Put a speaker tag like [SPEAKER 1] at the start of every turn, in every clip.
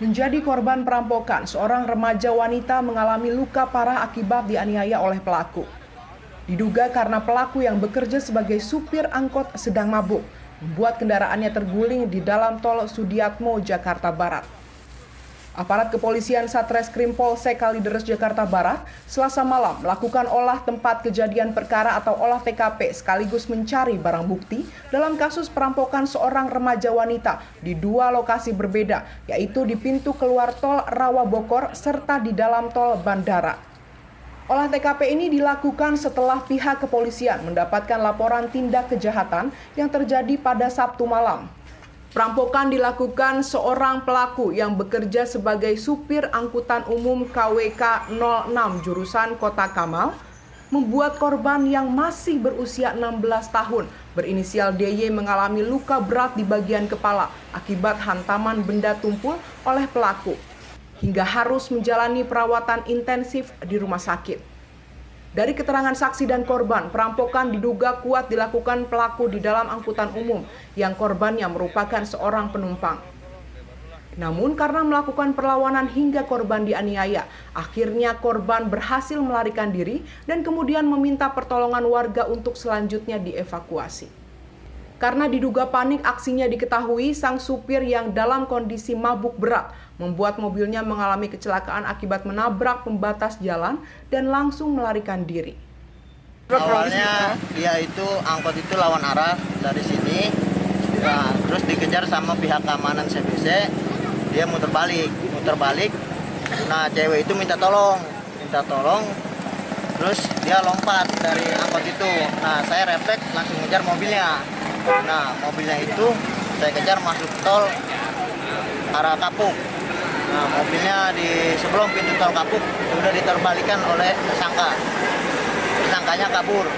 [SPEAKER 1] Menjadi korban perampokan, seorang remaja wanita mengalami luka parah akibat dianiaya oleh pelaku. Diduga karena pelaku yang bekerja sebagai supir angkot sedang mabuk, membuat kendaraannya terguling di dalam tol Sudiatmo, Jakarta Barat. Aparat kepolisian Satreskrim Polsek Kalideres, Jakarta Barat, Selasa malam melakukan olah tempat kejadian perkara atau olah TKP sekaligus mencari barang bukti dalam kasus perampokan seorang remaja wanita di dua lokasi berbeda, yaitu di pintu keluar tol Rawa Bokor serta di dalam tol Bandara. Olah TKP ini dilakukan setelah pihak kepolisian mendapatkan laporan tindak kejahatan yang terjadi pada Sabtu malam. Perampokan dilakukan seorang pelaku yang bekerja sebagai supir angkutan umum KWK 06 jurusan Kota Kamal, membuat korban yang masih berusia 16 tahun berinisial DY mengalami luka berat di bagian kepala akibat hantaman benda tumpul oleh pelaku, hingga harus menjalani perawatan intensif di rumah sakit. Dari keterangan saksi dan korban, perampokan diduga kuat dilakukan pelaku di dalam angkutan umum yang korbannya merupakan seorang penumpang. Namun karena melakukan perlawanan hingga korban dianiaya, akhirnya korban berhasil melarikan diri dan kemudian meminta pertolongan warga untuk selanjutnya dievakuasi. Karena diduga panik aksinya diketahui, sang supir yang dalam kondisi mabuk berat membuat mobilnya mengalami kecelakaan akibat menabrak pembatas jalan dan langsung melarikan diri.
[SPEAKER 2] Awalnya dia itu angkot itu lawan arah dari sini, terus dikejar sama pihak keamanan CBC, dia muter balik. Nah cewek itu minta tolong, terus dia lompat dari angkot itu. Nah saya refleks langsung ngejar mobilnya. Nah mobilnya itu saya kejar masuk tol arah Kapuk. Nah mobilnya di sebelum pintu tol Kapuk sudah diterbalikan oleh tersangkanya kabur.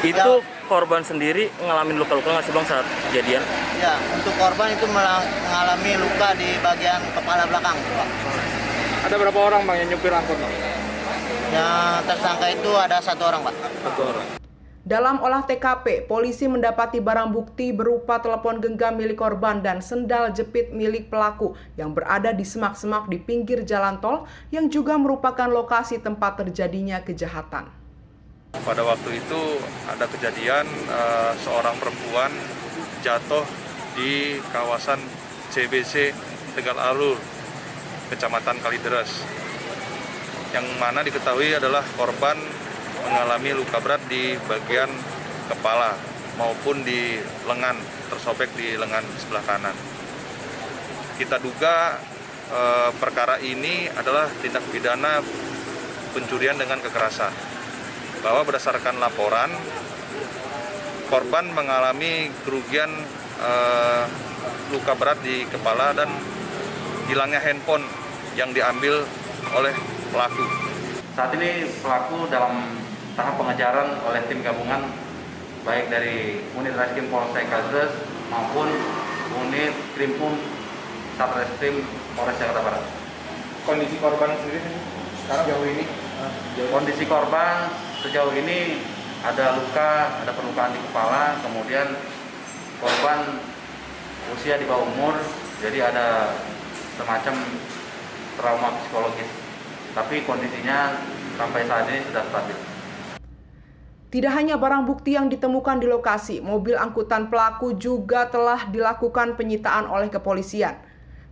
[SPEAKER 3] Itu korban sendiri ngalamin luka-luka nggak sih Bang saat kejadian?
[SPEAKER 2] Ya, untuk korban itu mengalami luka di bagian kepala belakang, Pak.
[SPEAKER 4] Ada berapa orang Bang yang nyupir angkot, Bang?
[SPEAKER 2] Yang tersangka itu ada 1 orang, Pak.
[SPEAKER 4] 1 orang.
[SPEAKER 1] Dalam olah TKP, polisi mendapati barang bukti berupa telepon genggam milik korban dan sendal jepit milik pelaku yang berada di semak-semak di pinggir jalan tol yang juga merupakan lokasi tempat terjadinya kejahatan.
[SPEAKER 5] Pada waktu itu ada kejadian seorang perempuan jatuh di kawasan CBC Tegal Alur, Kecamatan Kalideres, yang mana diketahui adalah korban mengalami luka berat di bagian kepala maupun di lengan, tersobek di lengan sebelah kanan. Kita duga perkara ini adalah tindak pidana pencurian dengan kekerasan, bahwa berdasarkan laporan korban mengalami kerugian luka berat di kepala dan hilangnya handphone yang diambil oleh pelaku.
[SPEAKER 6] Saat ini pelaku dalam tahap pengejaran oleh tim gabungan baik dari unit Reskrim Polsek Kalideres maupun unit Krimpum Satreskrim Polres Jakarta Barat.
[SPEAKER 4] Kondisi korban sendiri sekarang jauh ini?
[SPEAKER 6] Kondisi korban sejauh ini ada luka, ada perlukaan di kepala, kemudian korban usia di bawah umur, jadi ada semacam trauma psikologis. Tapi kondisinya sampai saat ini sudah stabil.
[SPEAKER 1] Tidak hanya barang bukti yang ditemukan di lokasi, mobil angkutan pelaku juga telah dilakukan penyitaan oleh kepolisian.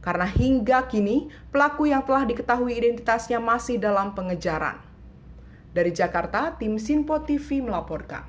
[SPEAKER 1] Karena hingga kini, pelaku yang telah diketahui identitasnya masih dalam pengejaran. Dari Jakarta, tim Sinpo TV melaporkan.